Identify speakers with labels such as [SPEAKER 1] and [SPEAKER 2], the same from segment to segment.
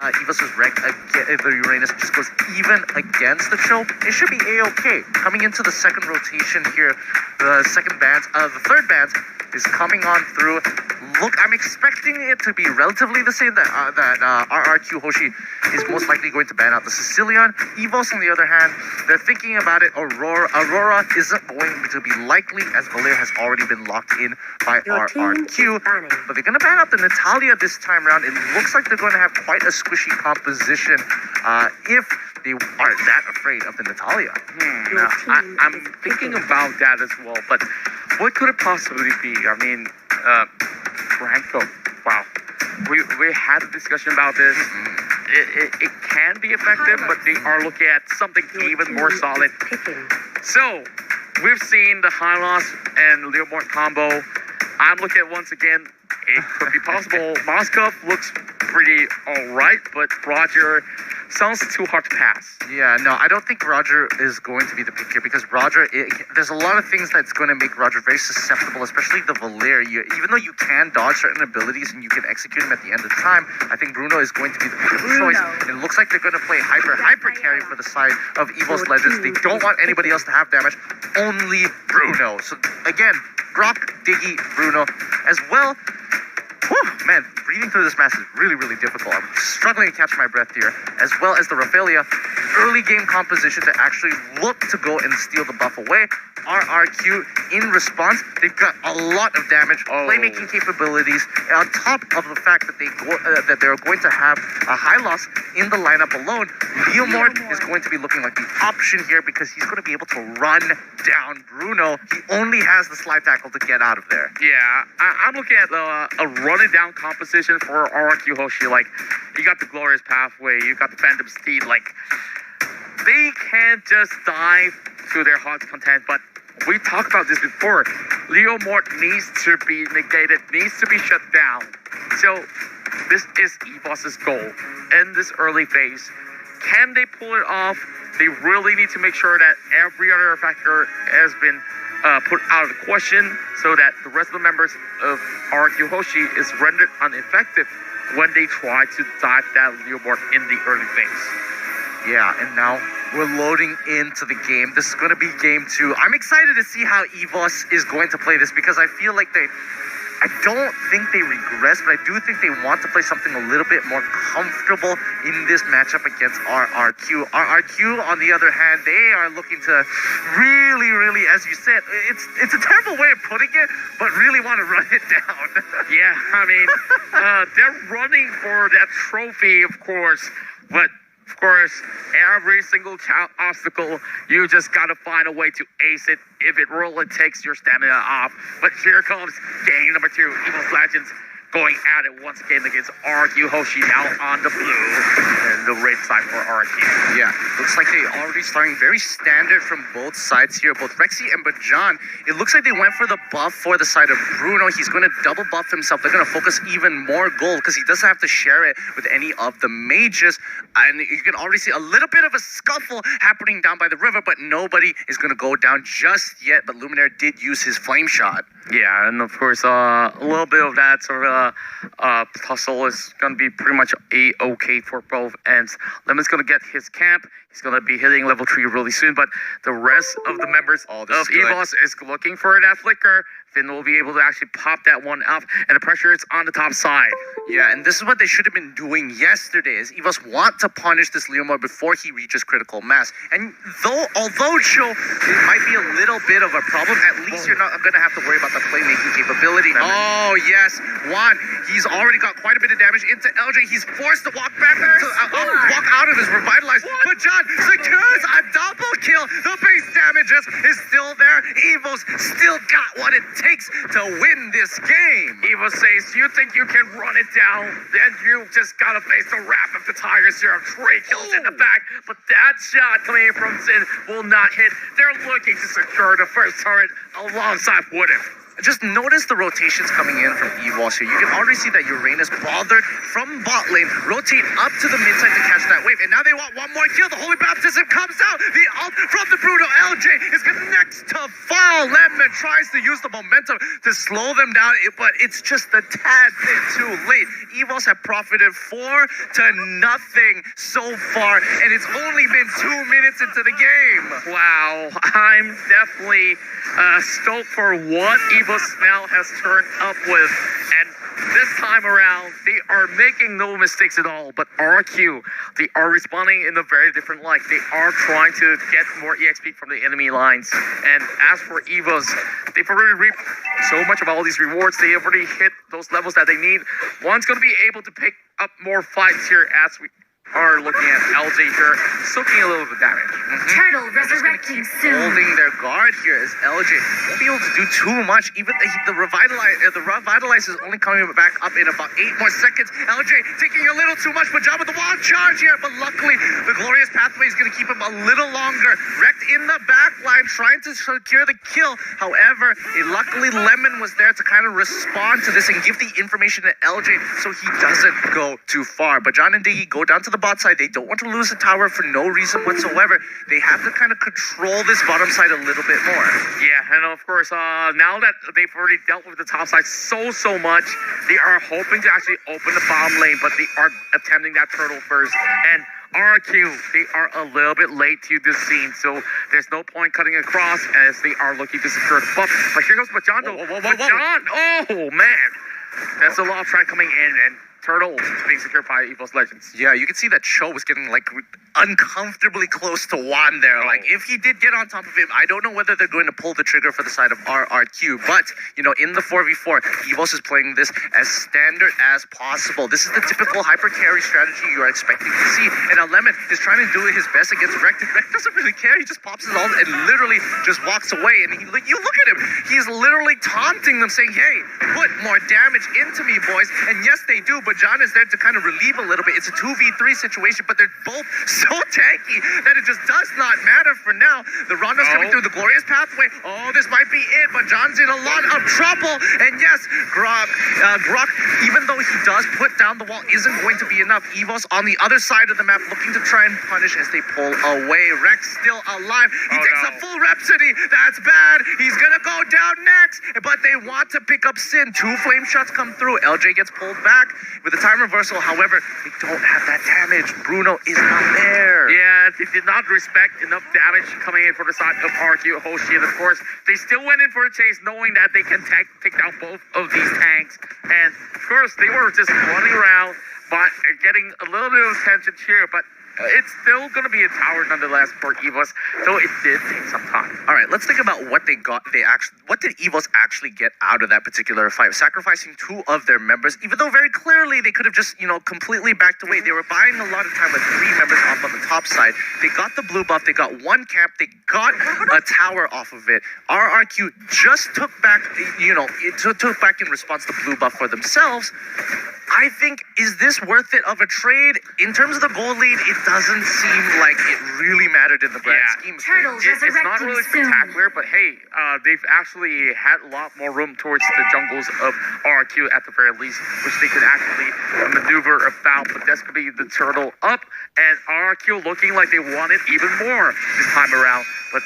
[SPEAKER 1] Evos was wrecked again. The Uranus just goes even against the Cho. It should be A-okay. Coming into the second rotation here, the third band is coming on through. Look, I'm expecting it to be relatively the same, that RRQ Hoshi is most likely going to ban out the Sicilian. Evos, on the other hand, they're thinking about it. Aurora isn't going to be likely, as Valir has already been locked in by RRQ. But they're going to ban out the Natalia this time around. It looks like they're going to have quite a squishy composition if they aren't that afraid of the Natalia.
[SPEAKER 2] I'm thinking about that as well, but what could it possibly be? I mean, Franco, wow. We had a discussion about this. It can be effective, but they are looking at something even more solid. So, we've seen the Hylos and Leomort combo. I'm looking at, once again, it could be possible. Moskov looks pretty alright, but Roger sounds too hard to pass.
[SPEAKER 1] Yeah, no, I don't think Roger is going to be the pick here, because Roger, there's a lot of things that's going to make Roger very susceptible, especially the Valir. Even though you can dodge certain abilities and you can execute them at the end of time, I think Bruno is going to be the pick of choice. It looks like they're going to play hyper carry for the side of Evos Legends. They don't want anybody else to have damage, only Bruno. So again, Brock, Diggy, Bruno as well. Whew, man, breathing through this match is really, really difficult. I'm struggling to catch my breath here, as well as the Raphaelia. Early game composition to actually look to go and steal the buff away. RRQ in response, they've got a lot of damage, playmaking capabilities, on top of the fact that they're going to have a Hylos in the lineup alone. Leomort is going to be looking like the option here, because he's going to be able to run down Bruno. He only has the slide tackle to get out of there.
[SPEAKER 2] Yeah, I'm looking at a running down composition for RRQ Hoshi. Like, you got the Glorious Pathway, you got the Phantom Steed. Like, they can't just dive to their heart's content, but we talked about this before. Leomort needs to be negated, needs to be shut down. So this is Evos' goal in this early phase. Can they pull it off? They really need to make sure that every other factor has been put out of the question, so that the rest of the members of RQ Hoshi is rendered ineffective when they try to dive that Leomort in the early phase.
[SPEAKER 1] Yeah, and now we're loading into the game. This is going to be game 2. I'm excited to see how Evos is going to play this, because I feel like I don't think they regress, but I do think they want to play something a little bit more comfortable in this matchup against RRQ. RRQ, on the other hand, they are looking to really, really, as you said, it's a terrible way of putting it, but really want to run it down.
[SPEAKER 2] Yeah, I mean, they're running for that trophy, of course, but of course, every single obstacle, you just gotta find a way to ace it if it really takes your stamina off. But here comes game number 2, Evos Legends going at it once again against RQ Hoshi, now on the blue and the red side for RQ.
[SPEAKER 1] Yeah, looks like they already starting very standard from both sides here, both Rexy and Bajan. It looks like they went for the buff for the side of Bruno. He's going to double buff himself. They're going to focus even more gold, because he doesn't have to share it with any of the mages. And you can already see a little bit of a scuffle happening down by the river, but nobody is going to go down just yet. But Luminaire did use his flame shot.
[SPEAKER 2] Yeah, and of course, a little bit of that sort of tussle is going to be pretty much A-okay for both ends. Lemon's going to get his camp. He's going to be hitting level 3 really soon, but the rest of the members of Evos is looking for that flicker. Finn will be able to actually pop that one up, and the pressure is on the top side.
[SPEAKER 1] Yeah, and this is what they should have been doing yesterday, is Evos want to punish this Leomort before he reaches critical mass. And although Cho, it might be a little bit of a problem, at least you're not going to have to worry about the playmaking capability. Oh, yes, Juan, he's already got quite a bit of damage into LJ. He's forced to walk back, walk out of his revitalized. But John secures a double kill. The base damages is still there. Evos still got what it takes to win this game.
[SPEAKER 2] Evo says, you think you can run it down, then you just gotta face the wrath of the Tigers. You have 3 kills in the back, but that shot coming from Sin will not hit. They're looking to secure the first turret alongside Woodin.
[SPEAKER 1] just notice the rotations coming in from Evos here. You can already see that Uranus bothered from bot lane, rotate up to the mid side to catch that wave. And now they want one more kill. The Holy Baptism comes out. The ult from the Bruno. LJ is next to fall. Lemon tries to use the momentum to slow them down, but it's just a tad bit too late. Evos have profited 4-0 so far, and it's only been 2 minutes into the game.
[SPEAKER 2] Wow, I'm definitely stoked for what Evos now has turned up with, and this time around, they are making no mistakes at all. But RQ, they are responding in a very different light. They are trying to get more EXP from the enemy lines. And as for Evos, they've already reaped so much of all these rewards. They already hit those levels that they need. One's going to be able to pick up more fights here as we are looking at LJ here, soaking a little bit of damage.
[SPEAKER 3] Turtle resurrecting soon.
[SPEAKER 1] Holding their guard here as LJ won't be able to do too much. Even the revitalize is only coming back up in about 8 more seconds. LJ taking a little too much, but job with the wild charge here. But luckily, the glorious pathway is going to keep him a little longer. Wrecked in the back line, trying to secure the kill. However, luckily Lemon was there to kind of respond to this and give the information to LJ so he doesn't go too far. But John and Diggy go down to the bot side. They don't want to lose the tower for no reason whatsoever. They have to kind of control this bottom side a little bit more.
[SPEAKER 2] Yeah, and of course, now that they've already dealt with the top side so much, they are hoping to actually open the bottom lane, but they are attempting that turtle first. And RQ, they are a little bit late to the scene, so there's no point cutting across as they are looking to secure the buff. But here goes Bajan, though. Bajan! Oh, man! That's a lot of try coming in, and Turtle being secured by Evos Legends.
[SPEAKER 1] Yeah, you can see that Cho was getting like uncomfortably close to Juan there. Like if he did get on top of him, I don't know whether they're going to pull the trigger for the side of RRQ. But you know, in the 4v4, Evos is playing this as standard as possible. This is the typical hyper carry strategy you are expecting to see. And Lemon is trying to do his best against Rekt. And Rekt doesn't really care. He just pops his ult and literally just walks away. And you look at him. He's literally taunting them, saying, "Hey, put more damage into me, boys." And yes, they do. But John is there to kind of relieve a little bit. It's a 2v3 situation, but they're both so tanky that it just does not matter for now. The Rondo's coming through the glorious pathway. Oh, this might be it, but John's in a lot of trouble. And yes, Grok, even though he does put down the wall, isn't going to be enough. Evos on the other side of the map looking to try and punish as they pull away. Rex still alive. He takes a full Rhapsody. That's bad. He's gonna go down next, but they want to pick up Sin. 2 flame shots come through. LJ gets pulled back with a time reversal. However, they don't have that damage. Bruno is not there.
[SPEAKER 2] Yeah, they did not respect enough damage coming in for the side of RQ, Hoshi, and of course, they still went in for a chase knowing that they can take down both of these tanks. And of course, they were just running around, but getting a little bit of attention here, but it's still going to be a tower nonetheless for Evos, though it did take some time.
[SPEAKER 1] All right, let's think about what they got. What did Evos actually get out of that particular fight? Sacrificing 2 of their members, even though very clearly they could have just, completely backed away. They were buying a lot of time with 3 members off on the top side. They got the blue buff. They got 1 camp. They got a tower off of it. RRQ just took back, took back in response to blue buff for themselves. I think, is this worth it of a trade? In terms of the gold lead, it doesn't seem like it really mattered in the grand scheme of things.
[SPEAKER 2] It's not really spectacular, but hey, they've actually had a lot more room towards the jungles of RQ at the very least, which they could actually maneuver about. But that's going to be the turtle up, and RQ looking like they want it even more this time around. But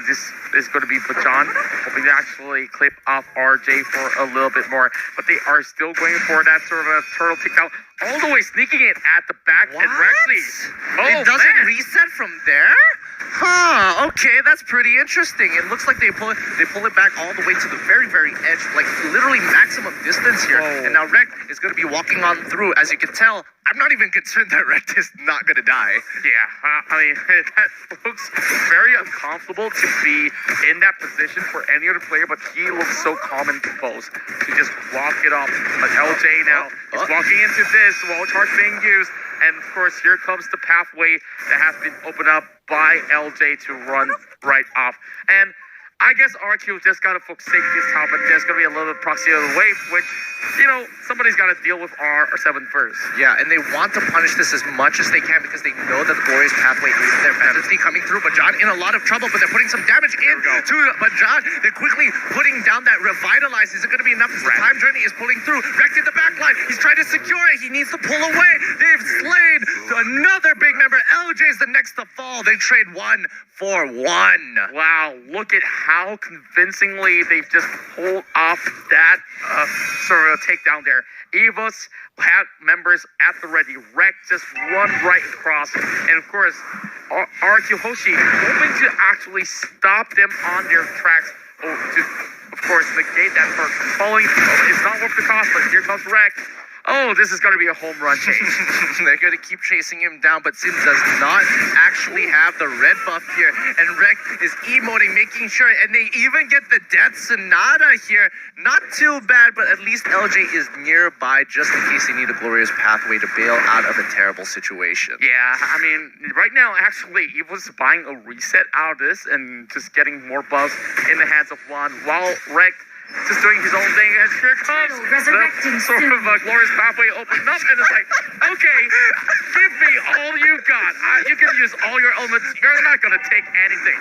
[SPEAKER 2] this is going to be Bajan hoping to actually clip off RJ for a little bit more, but they are still going for that sort of a turtle takedown, all the way sneaking it at the back.
[SPEAKER 1] What?
[SPEAKER 2] And Rexy,
[SPEAKER 1] it doesn't reset from there? Huh, okay, that's pretty interesting. It looks like they pull it back all the way to the very, very edge, like literally maximum distance here.
[SPEAKER 2] Whoa.
[SPEAKER 1] And now Rekt is going to be walking on through. As you can tell, I'm not even concerned that Rekt is not going to die.
[SPEAKER 2] Yeah, I mean, that looks very uncomfortable to be in that position for any other player, but he looks so calm and composed to just walk it off. But LJ now is walking into this, wall charge being used, and of course, here comes the pathway that has been opened up by LJ to run right off. And I guess RQ just gotta focus safety this time, but there's gonna be a little bit proxy of the wave, which, somebody's gotta deal with R7 first.
[SPEAKER 1] Yeah, and they want to punish this as much as they can because they know that the glorious pathway is their fantasy coming through. But John in a lot of trouble, but they're putting some damage into. But John, they're quickly putting down that revitalize. Is it going to be enough? As the time journey is pulling through. Wrecked in the back line. He's trying to secure it. He needs to pull away. They've slayed another big member. LJ is the next to fall. They trade 1 for 1.
[SPEAKER 2] Wow, look at how convincingly they've just pulled off that sort of takedown there. Evos had members at the ready. Wreck just run right across. And of course, RQ Hoshi hoping to actually stop them on their tracks. To, of course, negate that for falling. It's not worth the cost, but here comes Wreck. Oh, this is going to be a home run chase.
[SPEAKER 1] They're going to keep chasing him down, but Sin does not actually have the red buff here. And Rek is emoting, making sure, and they even get the Death Sonata here. Not too bad, but at least LJ is nearby just in case they need a glorious pathway to bail out of a terrible situation.
[SPEAKER 2] Yeah, I mean, right now, actually, Evo's buying a reset out of this and just getting more buffs in the hands of Juan, while Rek just doing his own thing, and here comes the sort of glorious pathway opening up, and it's like, okay, give me all you got. You can use all your elements. You're not going to take anything.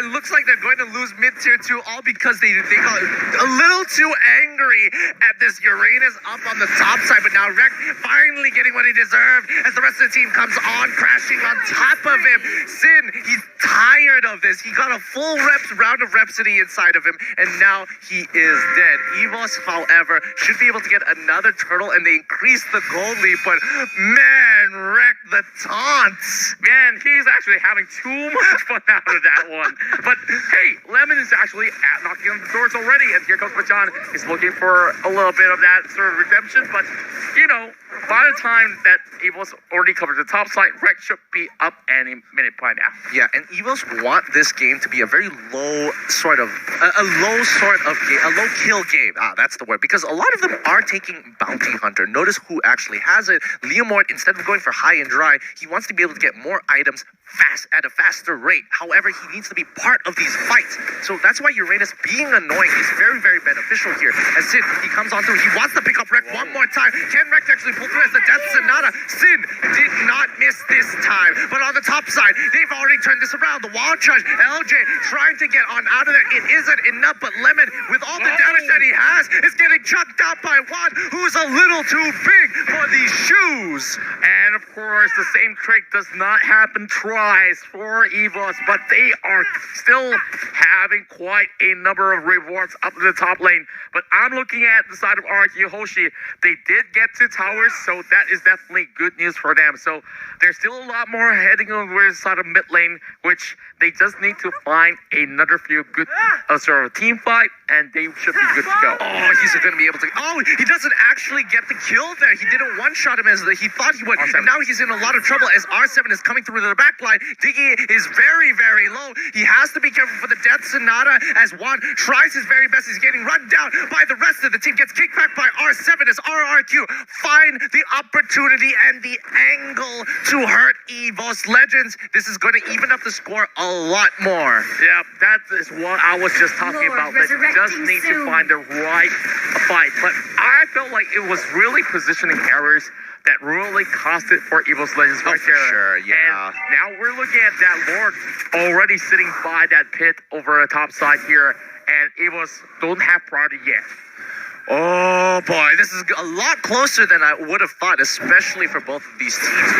[SPEAKER 1] It looks like they're going to lose mid-tier 2, all because they got a little too angry at this Uranus up on the top side, but now Rek finally getting what he deserved as the rest of the team comes on, crashing on top of him. Sin, he's tired of this. He got a full round of Rhapsody inside of him, and now he is dead. Evos, however, should be able to get another turtle, and they increase the gold lead, but man, Wreck the taunts.
[SPEAKER 2] Man, he's actually having too much fun out of that one. But hey, Lemon is actually knocking on the doors already, and here comes Machan. He's looking for a little bit of that sort of redemption, but by the time that Evos already covered the top side, Wreck should be up any minute by now.
[SPEAKER 1] Yeah, and Evos want this game to be a very low sort of game, a low kill game. That's the word, because a lot of them are taking Bounty Hunter. Notice who actually has it. Leomord, instead of going for high and dry, he wants to be able to get more items fast at a faster rate. However, he needs to be part of these fights. So that's why Uranus being annoying is very, very beneficial here. As Sin, he comes on through. He wants to pick up Wreck one more time. Can Wreck actually pull through as the Death Sonata? Sin did not miss this time. But on the top side, they've already turned this around. The Wild Charge, LJ trying to get on out of there. It isn't enough, but Lemon, with all the damage that he has, is getting chucked out by Juan, who's a little too big for these shoes.
[SPEAKER 2] And of course, the same trick does not happen twice for Evos, but they are still having quite a number of rewards up in the top lane. But I'm looking at the side of RQ Hoshi. They did get to towers, so that is definitely good news for them. So there's still a lot more heading over the side of mid lane, which they just need to find another few good sort of team fight, and they should be good to go.
[SPEAKER 1] Oh, he's going to be able to. Oh, he doesn't actually get the kill there. He didn't one-shot him as he thought he would.
[SPEAKER 2] R7.
[SPEAKER 1] And now he's in a lot of trouble as R7 is coming through the back line. Diggy is very, very low. He has to be careful for the Death Sonata as Juan tries his very best. He's getting run down by the rest of the team. Gets kicked back by R7 as RRQ find the opportunity and the angle to hurt Evos Legends. This is going to even up the score a lot more.
[SPEAKER 2] Yeah, that is what I was just talking about. They just need to find the right fight. But I felt like it was really positioning errors that really cost it for Evos Legends right there.
[SPEAKER 1] Sure, yeah.
[SPEAKER 2] And now we're looking at that Lord already sitting by that pit over the top side here, and Evos don't have priority yet.
[SPEAKER 1] Oh boy, this is a lot closer than I would have thought, especially for both of these teams,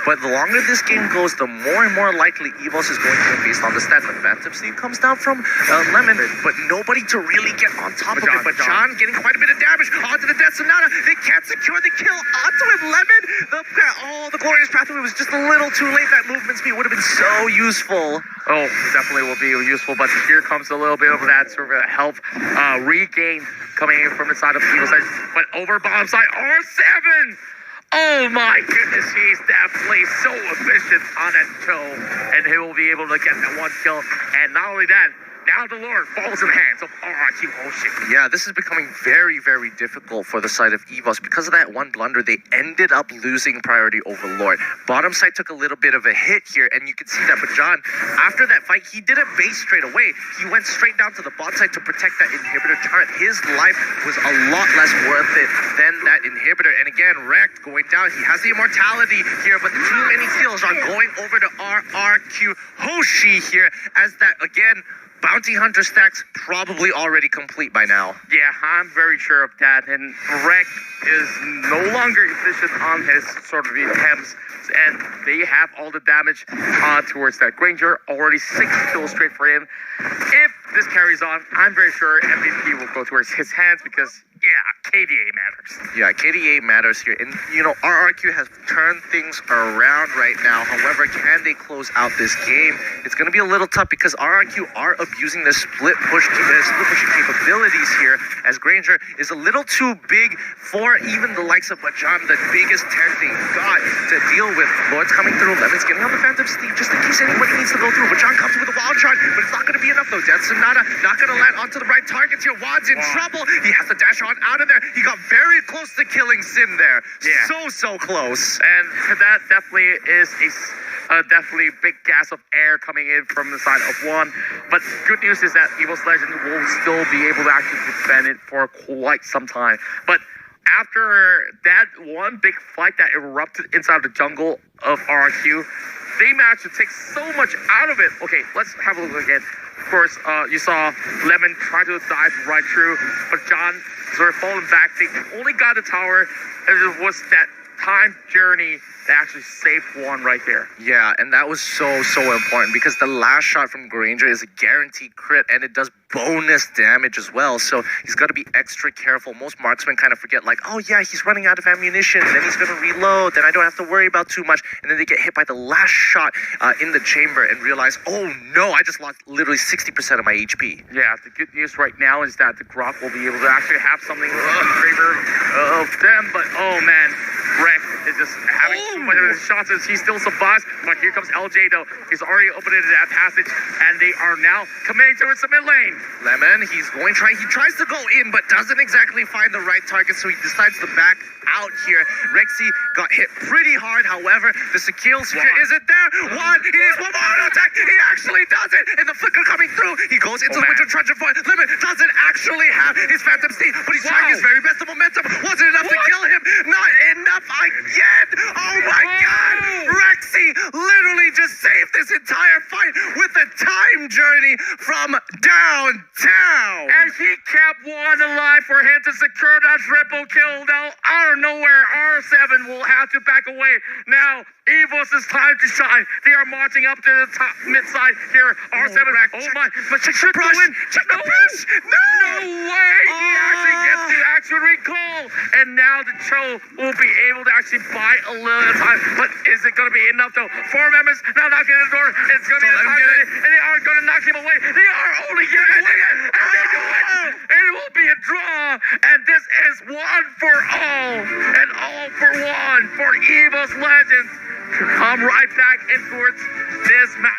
[SPEAKER 1] But the longer this game goes, the more and more likely Evos is going to win based on the stats. The Phantom Steam comes down from Lemon, but nobody to really get on top of it. But John getting quite a bit of damage onto the Death Sonata. They can't secure the kill onto him. Lemon, the glorious pathway was just a little too late. That movement speed would have been so useful.
[SPEAKER 2] Oh, definitely will be useful. But here comes a little bit of that sort of health regain coming in from the side of Evos. But over bottom side, R7! Oh my goodness, he's definitely so efficient on that kill. And he will be able to get that one kill. And not only that, now the Lord falls in the hands of RRQ Hoshi.
[SPEAKER 1] Yeah, this is becoming very, very difficult for the side of Evos. Because of that one blunder, they ended up losing priority over Lord. Bottom side took a little bit of a hit here, and you can see that. But John, after that fight, he didn't base straight away. He went straight down to the bot side to protect that inhibitor turret. His life was a lot less worth it than that inhibitor. And again, Wrecked going down. He has the immortality here, but too many kills are going over to RRQ Hoshi here, as that, again, Bounty Hunter stacks probably already complete by now.
[SPEAKER 2] Yeah, I'm very sure of that. And Wreck is no longer efficient on his sort of attempts. And they have all the damage towards that. Granger, already 6 kills straight for him. If this carries on, I'm very sure MVP will go towards his hands because, yeah, KDA matters.
[SPEAKER 1] Yeah, KDA matters here. And, RRQ has turned things around right now. However, can they close out this game? It's going to be a little tough because RRQ are abusing their split pushing capabilities here, as Granger is a little too big for even the likes of Bajan, the biggest tank they got to deal with. Lord's coming through. Lemon's getting on the Phantom Steed just in case anybody needs to go through. Bajan comes with a wild charge, but it's not going to be enough though. Death Sonata not going to land onto the right targets here. Wad's in trouble. He has to dash on out of there. He got very close to killing Sim there.
[SPEAKER 2] Yeah.
[SPEAKER 1] So close.
[SPEAKER 2] And that definitely is a definitely big gas of air coming in from the side of one. But good news is that Evos Legend will still be able to actually defend it for quite some time. But after that one big fight that erupted inside the jungle of RRQ, they managed to take so much out of it. Okay, let's have a look again. Of course, you saw Lemon try to dive right through, but John sort of falling back. They only got the tower. It was that time journey that actually saved one right there.
[SPEAKER 1] Yeah, and that was so important because the last shot from Granger is a guaranteed crit, and it does bonus damage as well. So he's got to be extra careful. Most marksmen kind of forget, like, oh yeah, he's running out of ammunition, then he's going to reload, then I don't have to worry about too much. And then they get hit by the last shot in the chamber and realize, oh no, I just lost literally 60% of my HP.
[SPEAKER 2] Yeah, the good news right now is that the Grok will be able to actually have something in favor of them. But oh man, Wreck is just having too much of his shots as he still survives. But here comes LJ though. He's already opening that passage, and they are now committing towards the mid lane.
[SPEAKER 1] Lemon, he tries to go in, but doesn't exactly find the right target, so he decides to back out here. Rexy got hit pretty hard, however, the skill isn't there. He needs one more auto attack. He actually does it, and the flicker coming through. He goes into the Winter Trudger for it. Lemon doesn't actually have his Phantom Steed, but he's trying his very best of momentum. Wasn't enough to kill him. Not enough again. Oh my God. Rexy literally just saved this entire fight with a time journey from downtown.
[SPEAKER 2] And he kept one alive for him to secure that triple kill. Now, out of nowhere, R7 will have to back away. Now, Evos is time to shine. They are marching up to the top mid side here. R7, oh my, but check the win. No way! He actually gets to actually recall. And now the Cho will be able to actually buy a little time. But is it going to be enough though? 4 members now knocking at the door. It's going to be the time, and they are going to knock him away. They are only getting away, and they do it. It will be a draw, and this is one for all, and all for one for Evos Legends to come right back in towards this match.